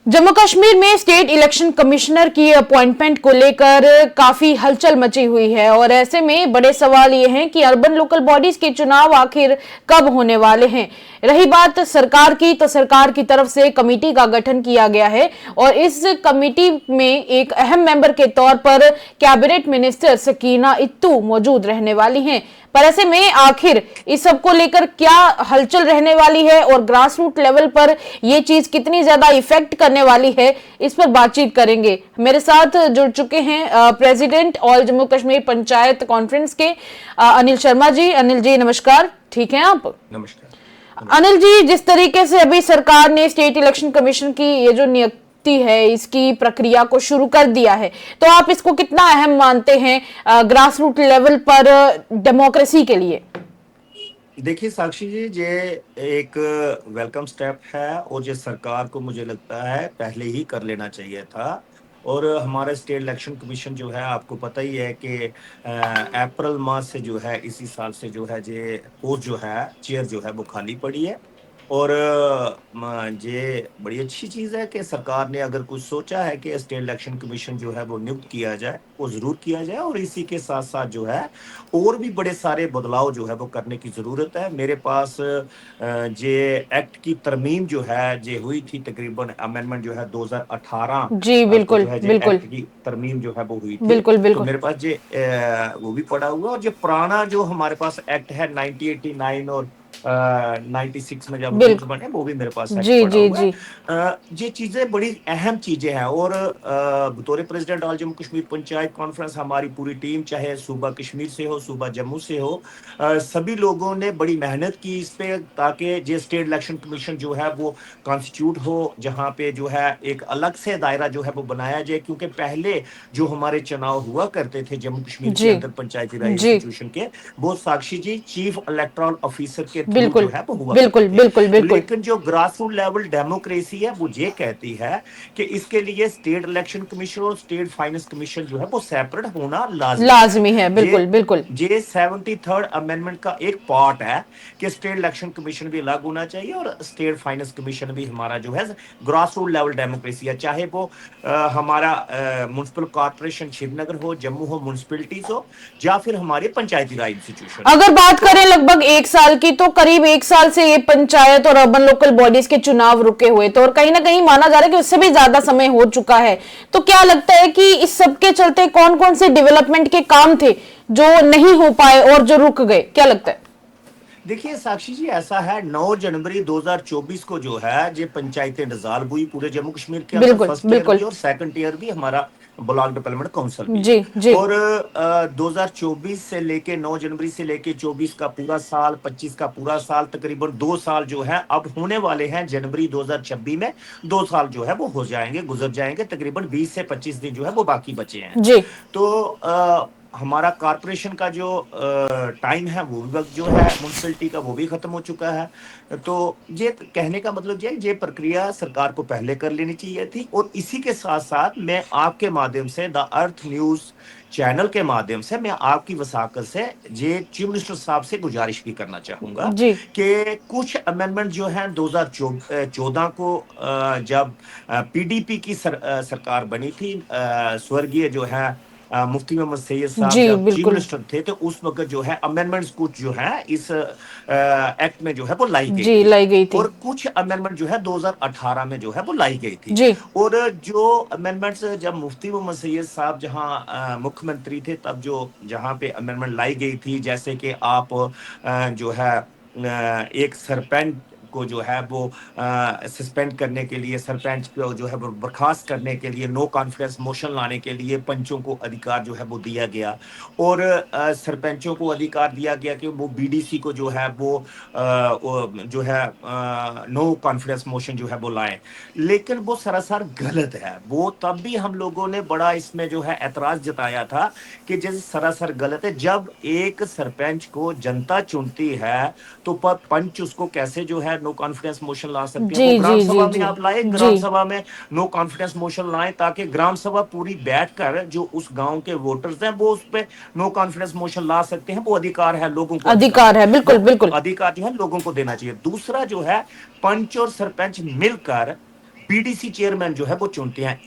जम्मू कश्मीर में state election commissioner की appointment को लेकर काफी हलचल मची हुई है और ऐसे में बड़े सवाल ये हैं कि अर्बन लोकल बॉडीज के चुनाव आखिर कब होने वाले हैं। रही बात सरकार की, तो सरकार की तरफ से कमेटी का गठन किया गया है और इस कमेटी में एक अहम मेंबर के तौर पर कैबिनेट मिनिस्टर सकीना इत्तू मौजूद रहने वाली हैं। पर ऐसे में आखिर इस सब को लेकर क्या हलचल रहने वाली है और ग्रास रूट लेवल पर ये चीज कितनी ज्यादा इफेक्ट करने वाली है, इस पर बातचीत करेंगे। मेरे साथ जुड़ चुके हैं president all Jammu Kashmir panchayat conference के अनिल शर्मा जी। अनिल जी नमस्कार, ठीक हैं आप? नमस्कार। अनिल जी, जिस तरीके से अभी सरकार ने स्टेट इलेक्शन कमीशन की ये जो नियुक्ति है, इसकी प्रक्रिया को शुरू कर दिया है, तो आप इसको कितना अहम मानते हैं ग्रास रूट लेवल पर डेमोक्रेसी के लिए? देखिए साक्षी जी, ये एक वेलकम स्टेप है और ये सरकार को मुझे लगता है पहले ही कर लेना चाहिए था। और हमारा स्टेट इलेक्शन कमीशन जो है, आपको पता ही है कि अप्रैल माह से जो है, इसी साल से जो है, ये पोस्ट जो है, चेयर जो है वो खाली पड़ी है। और ये बड़ी अच्छी चीज़ है कि सरकार ने अगर कुछ सोचा है कि स्टेट इलेक्शन कमीशन जो है वो नियुक्त किया जाए, वो ज़रूर किया जाए। और इसी के साथ साथ जो है और भी बड़े सारे बदलाव जो है वो करने की ज़रूरत है। मेरे पास जे एक्ट की तरमीम जो है, जे हुई थी तकरीबन अमेंडमेंट जो है 2018 जी को बिल्कुल जो है जे बिल्कुल एक्ट की तरमीम जो है वो हुई थी। बिल्कुल तो बिल्कुल। मेरे पास जे वो भी पड़ा हुआ है। और जो पुराना जो हमारे पास एक्ट है 1989 और 96 में जब रूल्स बिल्कुल। बने, वो भी मेरे पास एक्ट जी पड़ा जी हुआ है। जी। ये चीजें बड़ी अहम चीजें हैं। और बतौर president all Jammu Kashmir panchayat conference हमारी पूरी टीम, चाहे सूबा कश्मीर से हो, सूबा जम्मू से हो, सभी लोगों ने बड़ी मेहनत की इस पे, ताकि ये स्टेट इलेक्शन कमीशन जो है वो कॉन्स्टिट्यूट हो, जहाँ पे जो है एक अलग से दायरा जो है वो बनाया जाए। क्योंकि पहले जो हमारे चुनाव हुआ करते थे जम्मू कश्मीर के जी अंदर पंचायती राज जी। इंस्टीट्यूशन के, वो साक्षी जी चीफ इलेक्टोरल ऑफिसर के थ्रू जो बिल्कुल है वो हुआ बिल्कुल करते थे। बिल्कुल बिल्कुल। लेकिन जो ग्रास रूट लेवल डेमोक्रेसी है वो ये कहती है कि इसके लिए स्टेट इलेक्शन कमीशन और स्टेट फाइनेंस कमीशन जो है वो सेपरेट होना लाजमी है। लाजमी है, बिल्कुल बिल्कुल। ये 73rd अमेंडमेंट का एक पार्ट है कि स्टेट इलेक्शन कमीशन भी अलग होना चाहिए और स्टेट फाइनेंस कमीशन भी हमारा जो है ग्रास रूट लेवल डेमोक्रेसी है। चाहे वो हमारा म्युनिसिपल कॉर्पोरेशन श्रीनगर हो, जम्मू हो, म्युनिसिपलिटीज हो, या फिर हमारे पंचायती राज इंस्टीट्यूशन हो। अगर बात तो करें लगभग एक साल की, तो करीब एक साल से ये पंचायत और अर्बन लोकल बॉडीज के चुनाव रुके हुए थे और कहीं ना कहीं माना जा रहा है कि उससे भी ज्यादा समय हो चुका है। तो क्या लगता है कि इस सब के चलते कौन कौन से डेवलपमेंट के काम थे जो नहीं हो पाए और जो रुक गए, क्या लगता है? देखिए साक्षी जी, ऐसा है 9 जनवरी 2024 को जो है ये पंचायतें डिसॉल्व हुई पूरे जम्मू कश्मीर के अंदर, बिल्कुल फर्स्ट ईयर बिल्कुल। भी और सेकंड ईयर भी हमारा ब्लॉक डेवलपमेंट काउंसिल भी। जी जी। और 2024 से लेके 9 जनवरी से लेके 24 का पूरा साल, 25 का पूरा साल, तकरीबन 2 साल जो है अब होने वाले हैं। जनवरी 2026 में 2 साल जो है वो हो जाएंगे, गुजर जाएंगे। तकरीबन 20 से 25 दिन जो है वो बाकी बचे हैं। जी तो हमारा कॉरपोरेशन का जो टाइम है, वो भी वक्त जो है म्यूनसिपैलिटी का वो भी खत्म हो चुका है। तो ये कहने का मतलब ये प्रक्रिया सरकार को पहले कर लेनी चाहिए थी। और इसी के साथ साथ मैं आपके माध्यम से, द अर्थ न्यूज चैनल के माध्यम से, मैं आपकी वसाकत से ये चीफ मिनिस्टर साहब से गुजारिश भी करना चाहूंगा जी। कि कुछ अमेंडमेंट जो है 2014 को जब पीडीपी की सरकार बनी थी, स्वर्गीय जो है मुफ्ती मोहम्मद सैयद साहब जी जब चीफ बिल्कुल। मिनिस्टर थे, तो उस वक्त जो है अमेंडमेंट्स कुछ जो है इस एक्ट में जो है वो लाई गई जी थी। लाई गई थी। और कुछ अमेंडमेंट जो है 2018 में जो है वो लाई गई थी। जी और जो अमेंडमेंट्स जब मुफ्ती मोहम्मद सैयद साहब जहां मुख्यमंत्री थे, तब जो जहां पे अमेंडमेंट लाई गई थी, जैसे कि आप जो है एक सरपंच को जो है वो सस्पेंड करने के लिए, सरपंच को जो है वो बर्खास्त करने के लिए, नो कॉन्फिडेंस मोशन लाने के लिए पंचों को अधिकार जो है वो दिया गया। और सरपंचों को अधिकार दिया गया कि वो बीडीसी को जो है वो जो है नो कॉन्फिडेंस मोशन जो है वो लाए। लेकिन वो सरासर गलत है। वो तब भी हम लोगों ने बड़ा इसमें जो है ऐतराज जताया था कि जैसे सरासर गलत है। जब एक सरपंच को जनता चुनती है, तो पंच उसको कैसे जो है नो कॉन्फिडेंस मोशन ला सकते हैं? जी वो जी ग्राम जी सभा में जी आप लाए, जी। ग्राम सभा में नो कॉन्फिडेंस मोशन लाएं, ताकि ग्राम सभा पूरी बैठकर जो उस गांव के वोटर्स हैं वो उस पे नो कॉन्फिडेंस मोशन ला सकते हैं। वो अधिकार है, लोगों को अधिकार अधिकार है। है, बिल्कुल वो बिल्कुल। अधिकार जो है लोगों को देना चाहिए। दूसरा जो है, पंच और सरपंच मिलकर बीडीसी चेयरमैन जो है वो चुनते हैं।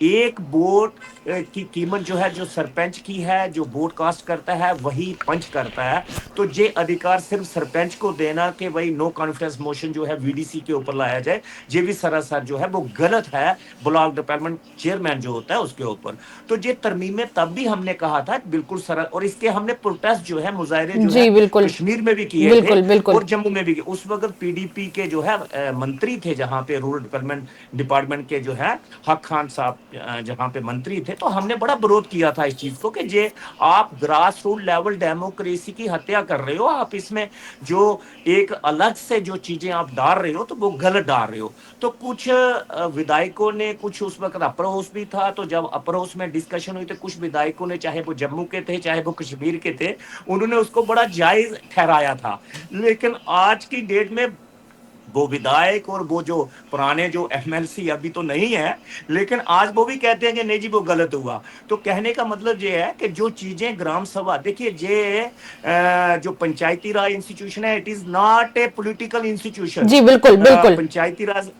एक वोट की कीमत जो है, जो सरपंच की है, जो वोट कास्ट करता है वही पंच करता है। तो ये अधिकार सिर्फ सरपंच को देना कि भाई नो कॉन्फिडेंस मोशन जो है वीडीसी के ऊपर लाया जाए, ये भी सरासर जो है वो गलत है ब्लॉक डेवलपमेंट चेयरमैन जो होता है उसके ऊपर। तो ये तरमीमें तब भी हमने कहा था बिल्कुल सरल, और इसके हमने प्रोटेस्ट जो है, मुजाहरे जो जी है बिल्कुल कश्मीर में भी किए थे बिल्कुल बिल्कुल। और जम्मू में भी किए। उस वक्त पीडीपी के जो है मंत्री थे, जहां पे रूरल डेवलपमेंट डिपार्टमेंट के जो है हक खान साहब जहां पे मंत्री थे, तो हमने बड़ा विरोध किया था इस चीज को कि जे आप ग्रास रूट लेवल डेमोक्रेसी की हत्या कर रहे हो। आप इसमें जो एक अलग से जो चीजें आप डाल रहे हो तो वो गलत डाल रहे हो। तो कुछ विधायकों ने, कुछ उस वक्त अपर हाउस भी था, तो जब अपर हाउस में डिस्कशन हुई तो कुछ विधायकों ने, चाहे वो जम्मू के थे चाहे वो कश्मीर के थे, उन्होंने उसको बड़ा जायज ठहराया था। लेकिन आज की डेट में वो विधायक और वो जो पुराने जो एमएलसी अभी तो नहीं है, लेकिन आज वो भी कहते हैं कि नहीं जी वो गलत हुआ। तो कहने का मतलब ये है कि जो चीजें ग्राम सभा, देखिए ये जो पंचायती राज इंस्टीट्यूशन है, it is not a political institution. जी बिल्कुल बिल्कुल panchayati raj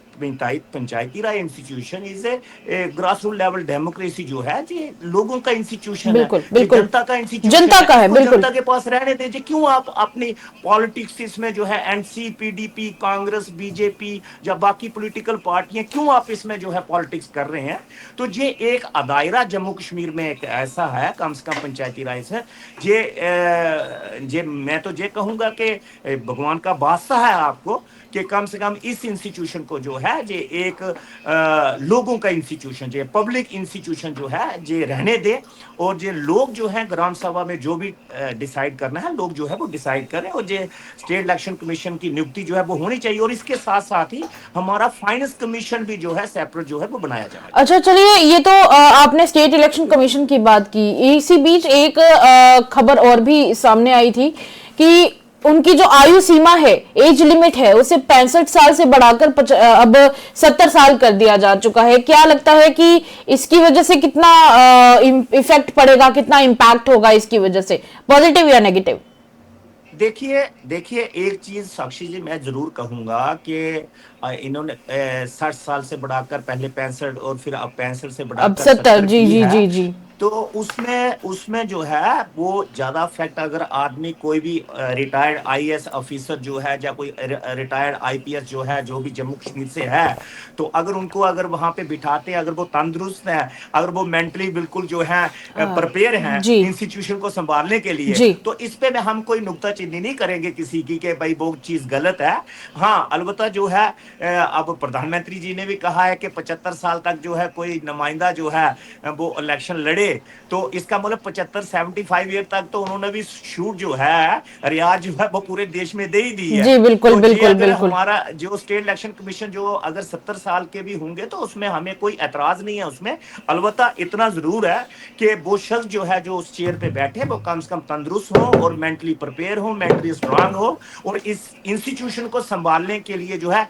institution is a grass root level democracy जो है, ये लोगों का इंस्टीट्यूशन है, बिल्कुल ये बिल्कुल जनता का इंस्टीट्यूशन जनता का है इसको बिल्कुल। जनता के पास रहने दीजिए। क्यों आप अपनी पॉलिटिक्स इसमें जो है एनसी, पीडीपी, कांग्रेस, बीजेपी या बाकी पॉलिटिकल पार्टियां, क्यों आप इसमें जो है पॉलिटिक्स कर रहे हैं? तो ये एक दायरा जम्मू कश्मीर में एक ऐसा है, कम से कम पंचायती राज है, ये मैं तो ये कहूंगा कि भगवान का बादशाह है आपको कि कम से कम इस इंस्टीट्यूशन को जो है ये एक लोगों का इंस्टीट्यूशन, ये पब्लिक इंस्टीट्यूशन जो है ये रहने दे। और ये लोग जो है ग्राम सभा में जो भी डिसाइड करना है, लोग जो है वो डिसाइड करें। और ये स्टेट इलेक्शन कमीशन की नियुक्ति जो है वो होनी चाहिए, और इसके साथ साथ ही हमारा फाइनेंस कमीशन भी जो है सेपरेट जो है वो बनाया जाए। अच्छा चलिए, ये तो आपने स्टेट इलेक्शन कमीशन की बात की। इसी बीच एक खबर और भी सामने आई थी कि उनकी जो आयु सीमा है, एज लिमिट है, उसे 65 साल से बढ़ाकर अब 70 साल कर दिया जा चुका है। क्या लगता है कि इसकी वजह से कितना इफेक्ट पड़ेगा, कितना इम्पैक्ट होगा इसकी वजह से, पॉजिटिव या नेगेटिव? देखिए एक चीज साक्षी जी मैं जरूर कहूंगा कि इन्होंने 60 साल से बढ़ाकर पहले 65 और फिर अब 65 से अब बढ़ाकर 70। 70 जी की जी है। जी जी। तो उसमें जो है वो ज्यादा इफेक्ट, अगर आदमी कोई भी रिटायर्ड आईएएस ऑफिसर जो है या कोई रिटायर्ड आईपीएस जो है, जो भी जम्मू कश्मीर से है, तो अगर उनको अगर वहां पे बिठाते हैं, अगर वो तंदुरुस्त है, अगर वो मेंटली बिल्कुल जो है प्रिपेयर है जी इंस्टीट्यूशन को संभालने के लिए, जी तो इस पे हम कोई नुक्ताचीनी नहीं करेंगे किसी की कि भाई वो चीज गलत है। हाँ अलबत्ता जो है अब प्रधानमंत्री जी ने भी कहा है कि 75 साल तक जो है कोई नुमाइंदा जो है वो इलेक्शन लड़े, तो इसका मतलब 75-75 ईयर तक तो उन्होंने भी शूट जो है, रियाज जो है वो पूरे देश में दे ही दी है। जी बिल्कुल तो बिल्कुल अगर बिल्कुल। हमारा जो स्टेट इलेक्शन कमीशन जो अगर 70 साल के भी होंगे तो उसमें हमें कोई एतराज नहीं है उसमें। अलबत्ता इतना जरूर है कि वो शख्स जो है जो उस चेयर पे बैठे वो कम से कम तंदुरुस्त हो और मेंटली प्रिपेयर हो, मेंटली स्ट्रांग हो, और इस इंस्टीट्यूशन को संभालने के लिए जो है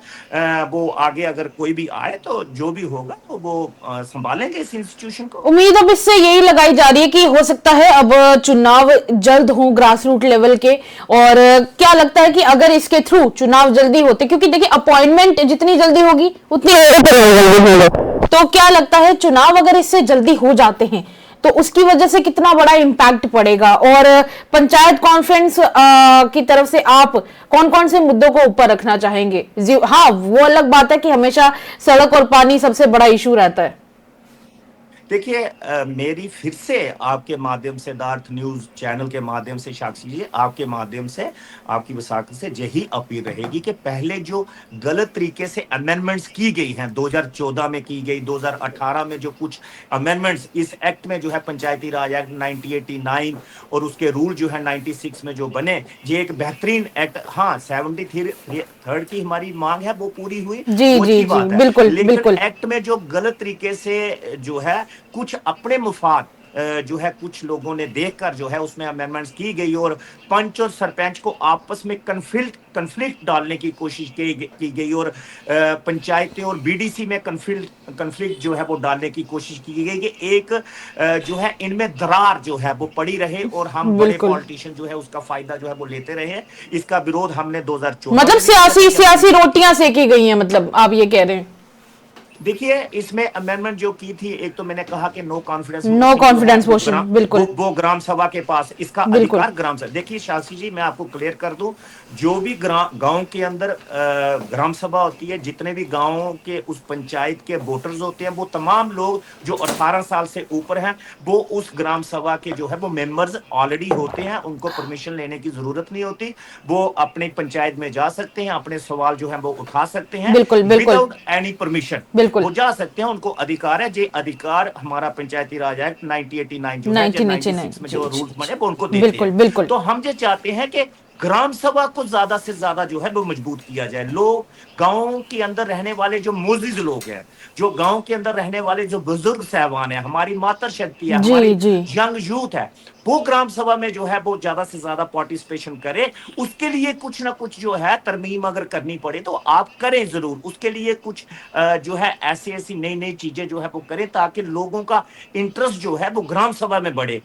वो आगे अगर कोई भी आए तो जो भी होगा तो वो संभालेंगे इस इंस्टीट्यूशन को। उम्मीद अब इससे यही लगाई जा रही है कि हो सकता है अब चुनाव जल्द हो ग्रास रूट लेवल के। और क्या लगता है कि अगर इसके थ्रू चुनाव जल्दी होते, क्योंकि देखिए अपॉइंटमेंट जितनी जल्दी होगी उतनी तो क्या लगता है चुनाव अगर इससे जल्दी हो जाते हैं तो उसकी वजह से कितना बड़ा इम्पैक्ट पड़ेगा? और पंचायत कॉन्फ्रेंस की तरफ से आप कौन कौन से मुद्दों को ऊपर रखना चाहेंगे? हाँ वो अलग बात है कि हमेशा सड़क और पानी सबसे बड़ा इशू रहता है। देखिए मेरी फिर से आपके माध्यम से, दार्थ न्यूज चैनल के माध्यम से, साक्षी जी आपके माध्यम से, आपकी वसाखत से यही अपील रहेगी कि पहले जो गलत तरीके से अमेंडमेंट्स की गई हैं, 2014 में की गई, 2018 में जो कुछ अमेंडमेंट्स इस एक्ट में जो है पंचायती राज एक्ट 1989 और उसके रूल जो है 96 में जो बने, ये एक बेहतरीन एक्ट। हाँ 73rd की हमारी मांग है वो पूरी हुई, जी वो जी अच्छी जी बात है, बिल्कुल लेकिन बिल्कुल। एक्ट में जो गलत तरीके से जो है कुछ अपने मुफाद जो है कुछ लोगों ने देखकर जो है उसमें अमेंडमेंट्स की गई, और पंच और सरपंच को आपस में कंफ्लिक्ट डालने की कोशिश की गई, और पंचायतें और बीडीसी में कंफ्लिक्ट जो है वो डालने की कोशिश की गई कि एक जो है इनमें दरार जो है वो पड़ी रहे और हम बड़े पॉलिटिशियन जो है उसका फायदा जो है वो लेते रहे। इसका विरोध हमने 2014 मतलब सियासी रोटियां सेकी गई हैं, मतलब आप ये कह रहे हैं? देखिए इसमें अमेंडमेंट जो की थी, एक तो मैंने कहा कि नो कॉन्फिडेंस नो मोशन जो है कॉन्फिडेंस मोशन, बिल्कुल वो ग्राम सभा के पास इसका बिल्कुल। अधिकार ग्राम सभा। देखिए शास्त्री जी, मैं आपको क्लियर कर दूं, जो भी गांव के अंदर ग्राम सभा होती है, जितने भी गांवों के उस पंचायत के वोटर्स होते हैं, वो तमाम लोग जो 18 साल से ऊपर हैं, वो उस ग्राम सभा के जो है वो मेंबर्स ऑलरेडी होते हैं। उनको परमिशन लेने की जरूरत नहीं होती, वो अपने पंचायत में जा सकते हैं, अपने सवाल जो है वो उठा सकते हैं बिल्कुल बिल्कुल विदाउट एनी परमिशन। बिल्कुल। वो जा सकते हैं, उनको अधिकार है। ये अधिकार हमारा पंचायती राज एक्ट 1989 जो है, जो 1989, 96 में जी जो जी रूल्स जी। बने वो उनको देते बिल्कुल हैं। बिल्कुल तो हम ये चाहते हैं कि ग्राम सभा को ज्यादा से ज्यादा जो है वो मजबूत किया जाए। लोग, गांव के अंदर रहने वाले जो मोजिज लोग हैं, जो गांव के अंदर रहने वाले जो बुजुर्ग साहबान है, हमारी मातर शक्ति है, जी हमारी जी। यंग यूथ है, वो ग्राम सभा में जो है वो ज्यादा से ज्यादा पार्टिसिपेशन करे। उसके लिए कुछ ना कुछ जो है तरमीम अगर करनी पड़े तो आप करें जरूर। उसके लिए कुछ जो है ऐसी ऐसी नई नई चीजें जो है वो करें, ताकि लोगों का इंटरेस्ट जो है वो ग्राम सभा में बढ़े।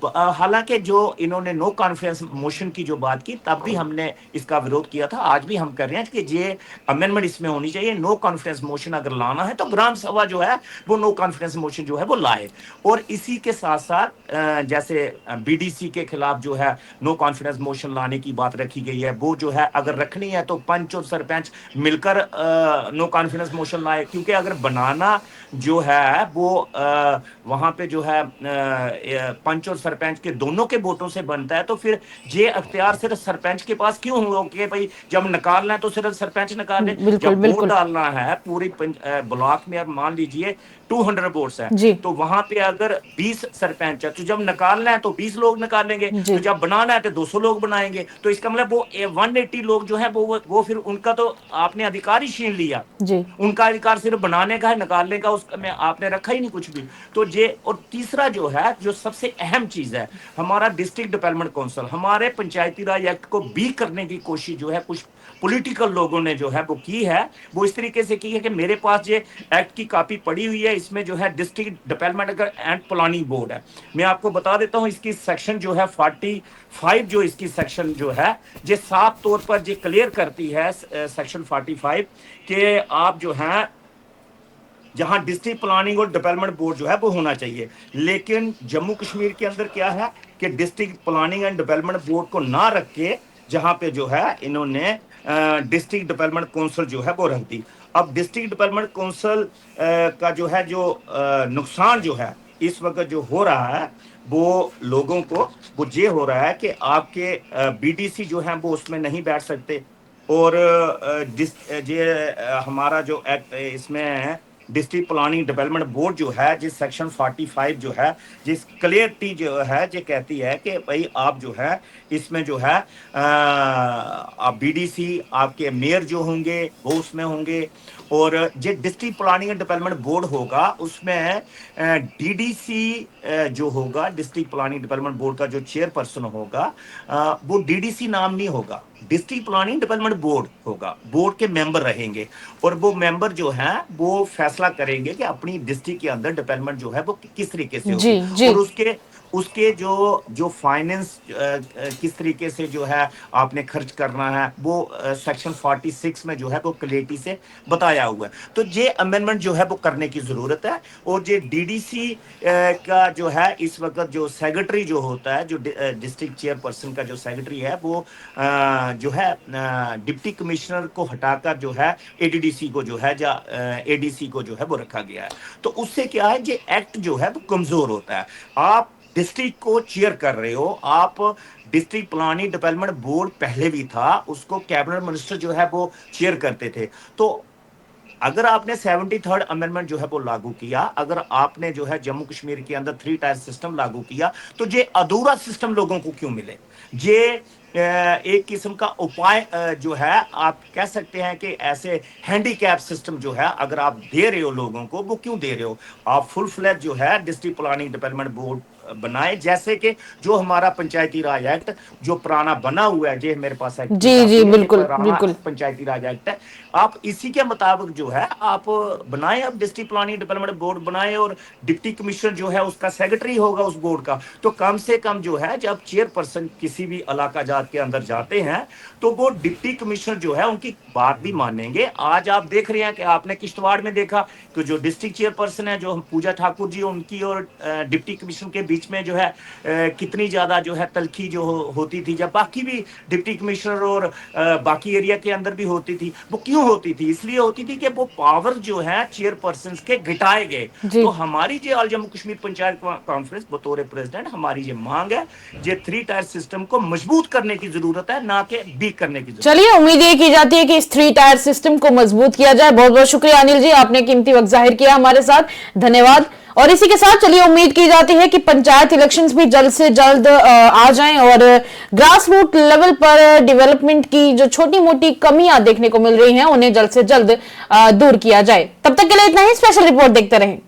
हालांकि जो इन्होंने नो कॉन्फिडेंस मोशन की जो बात की, तब भी हमने इसका विरोध किया था, आज भी हम कर रहे हैं कि ये अमेंडमेंट इसमें होनी चाहिए। नो कॉन्फिडेंस मोशन अगर लाना है तो ग्राम सभा जो है वो नो कॉन्फिडेंस मोशन जो है वो लाए। और इसी के साथ साथ जैसे बीडीसी के खिलाफ जो है नो कॉन्फिडेंस मोशन लाने की बात रखी गई है, वो जो है अगर रखनी है तो पंच और सरपंच मिलकर नो कॉन्फिडेंस मोशन लाए। क्योंकि अगर बनाना जो है वो वहां पे जो है पंच और सरपंच के दोनों के वोटों से बनता है, तो फिर ये अख्तियार सिर्फ सरपंच के पास क्यों हो कि भाई जब निकालना है तो सिर्फ सरपंच निकाले। बिल्कुल जब वोट बिल्कुल। डालना है पूरी ब्लॉक में, अब मान लीजिए 200 वोट्स है, जी तो वहां पे अगर 20 सरपंच है, तो जब निकालना है तो 20 लोग निकालेंगे, तो जी जब बनाना है तो 200 लोग बनाएंगे। तो इसका मतलब वो 180 लोग जो है वो फिर उनका तो आपने अधिकार ही छीन लिया। जी उनका अधिकार सिर्फ बनाने का है, निकालने का उसका में आपने रखा ही नहीं कुछ भी। तो ये, और तीसरा जो है, जो सबसे अहम चीज है, हमारा डिस्ट्रिक्ट डेवलपमेंट काउंसिल, हमारे पंचायती राज एक्ट को भी करने की कोशिश जो है कुछ पॉलिटिकल लोगों ने जो है वो की है। वो इस तरीके से की है कि मेरे पास ये एक्ट की कॉपी पड़ी हुई है, इसमें जो है district development and planning board है। मैं आपको बता देता हूं, इसकी सेक्शन जो है 45, जो इसकी सेक्शन जो है, ये साफ तौर पर ये क्लियर करती है सेक्शन 45 कि आप जो है जहां डिस्ट्रिक्ट प्लानिंग और डेवलपमेंट बोर्ड जो है वो होना चाहिए। लेकिन जम्मू कश्मीर के अंदर क्या है कि district planning and development board को ना रख के जहां पे जो है इन्होंने डिस्ट्रिक्ट डेवलपमेंट काउंसिल जो है वो रख दी। अब डिस्ट्रिक्ट डेवलपमेंट काउंसिल का जो है जो नुकसान जो है इस वक्त जो हो रहा है वो लोगों को, वो ये हो रहा है कि आपके बीडीसी जो है वो उसमें नहीं बैठ सकते। और हमारा जो एक्ट इसमें डिस्ट्रिक्ट प्लानिंग डेवलपमेंट बोर्ड जो है, जिस सेक्शन 45 जो है, जिस क्लियरिटी जो है, ये कहती है कि भाई आप जो है इसमें जो है आप बीडीसी, आपके मेयर जो होंगे वो उसमें होंगे। और जो district planning and development board होगा उसमें डीडीसी जो होगा, डिस्ट्रिक्ट प्लानिंग डेवलपमेंट बोर्ड का जो चेयरपर्सन होगा, वो डीडीसी नाम नहीं होगा, डिस्ट्रिक्ट प्लानिंग डेवलपमेंट बोर्ड होगा। बोर्ड के मेंबर रहेंगे और वो मेंबर जो है वो फैसला करेंगे कि अपनी डिस्ट्रिक्ट के अंदर डेवलपमेंट जो है वो किस तरीके से जी होगी। जी। और उसके उसके जो जो फाइनेंस किस तरीके से जो है आपने खर्च करना है, वो सेक्शन 46 में जो है वो क्लियरिटी से बताया हुआ है। तो ये अमेंडमेंट जो है वो करने की जरूरत है। और ये डीडीसी का जो है इस वक्त जो सेक्रेटरी जो होता है, जो डिस्ट्रिक्ट चेयरपर्सन का जो सेक्रेटरी है, वो जो है डिप्टी कमिश्नर को हटाकर जो है एडीडीसी को जो है या एडीसी को जो है वो रखा गया है। तो उससे क्या है, ये एक्ट जो है वो कमजोर होता है। आप डिस्ट्रिक्ट को चेयर कर रहे हो, आप डिस्ट्रिक्ट प्लानिंग डेवलपमेंट बोर्ड पहले भी था, उसको कैबिनेट मिनिस्टर जो है वो चेयर करते थे। तो अगर आपने 73rd अमेंडमेंट जो है वो लागू किया, अगर आपने जो है जम्मू कश्मीर के अंदर 3 टायर सिस्टम लागू किया, तो ये अधूरा सिस्टम लोगों को क्यों मिले? ये एक किस्म का उपाय जो है आप कह सकते हैं कि ऐसे हैंडीकैप सिस्टम जो है अगर आप दे रहे हो लोगों को, वो क्यों दे रहे हो? आप फुल फ्लैज जो है डिस्ट्रिक्ट प्लानिंग डेवलपमेंट बोर्ड बनाए, जैसे कि जो हमारा पंचायती राज एक्ट जो पुराना बना हुआ है, जो मेरे पास एक्ट जी जी, बिल्कुल पुराना बिल्कुल। पंचायती राज एक्ट है, आप इसी के मुताबिक जो है आप बनाए, अब डिस्ट्रिक्ट प्लानिंग डेवलपमेंट बोर्ड बनाए और डिप्टी कमिश्नर जो है उसका सेक्रेटरी होगा उस बोर्ड का। तो कम से कम जो है जब चेयरपर्सन किसी भी इलाका जात के अंदर जाते हैं तो वो डिप्टी कमिश्नर जो है उनकी बात भी मानेंगे। आज आप देख रहे हैं कि आपने किश्तवाड़ में देखा कि जो डिस्ट्रिक्ट चेयरपर्सन है जो पूजा ठाकुर जी, उनकी और डिप्टी कमिश्नर के बीच में जो है कितनी ज्यादा जो है तलखी जो होती थी, जब बाकी भी डिप्टी कमिश्नर और बाकी एरिया के अंदर भी होती थी। वो क्यों होती थी? इसलिए होती थी कि वो पावर जो है चेयरपर्सन के घटाए गए। जी तो हमारी जो ऑल जम्मू कश्मीर पंचायत कॉन्फ्रेंस बतौर प्रेसिडेंट हमारी ये मांग है, ये 3 टायर सिस्टम को मजबूत करने की जरूरत है, ना कि वीक करने की जरूरत। चलिए, उम्मीद ये की जाती है कि इस 3 टायर सिस्टम को मजबूत किया जाए। बहुत बहुत शुक्रिया अनिल जी, आपने कीमती वक्त जाहिर किया हमारे साथ, धन्यवाद। और इसी के साथ चलिए उम्मीद की जाती है कि पंचायत इलेक्शंस भी जल्द से जल्द आ जाएं और ग्रास रूट लेवल पर डेवलपमेंट की जो छोटी मोटी कमियां देखने को मिल रही हैं उन्हें जल्द से जल्द दूर किया जाए। तब तक के लिए इतना ही। स्पेशल रिपोर्ट देखते रहें।